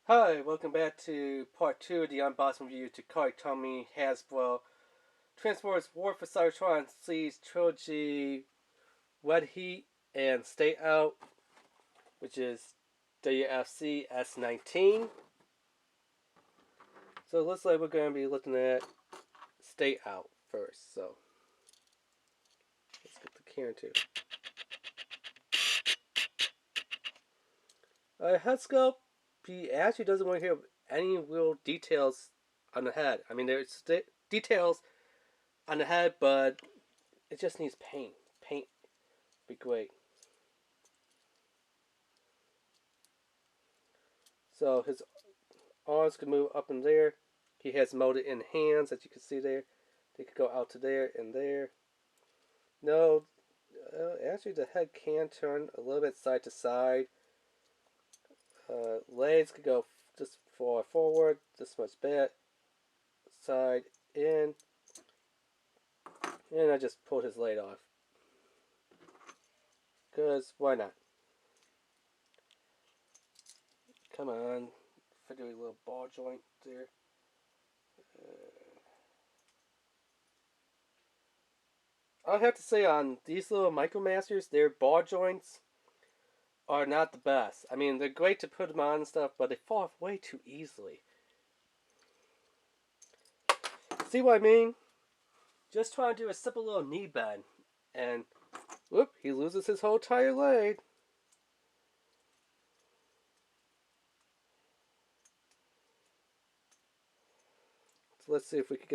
Hi, welcome back to part 2 of the unboxing review to Tommy Hasbro Transformers War for Cybertron Series Trilogy Red Heat and Stakeout, which is WFC S19. So it looks like we're going to be looking at Stakeout first. So let's get the camera too. Head sculpt, he actually doesn't want to hear any real details on the head. I mean, there's details on the head, but it just needs paint. Paint would be great. So his arms can move up and there. He has molded in hands, as you can see there. They could go out to there and there. No, actually the head can turn a little bit side to side. Legs could go just far forward, this much back, side, in. And I just pulled his leg off. Because why not? Come on. Fiddly little ball joint there. I'll have to say on these little Micromasters, their ball joints are not the best. I mean, they're great to put them on and stuff, but they fall off way too easily. See what I mean? Just trying to do a simple little knee bend, and whoop, he loses his whole entire leg. So let's see if we can get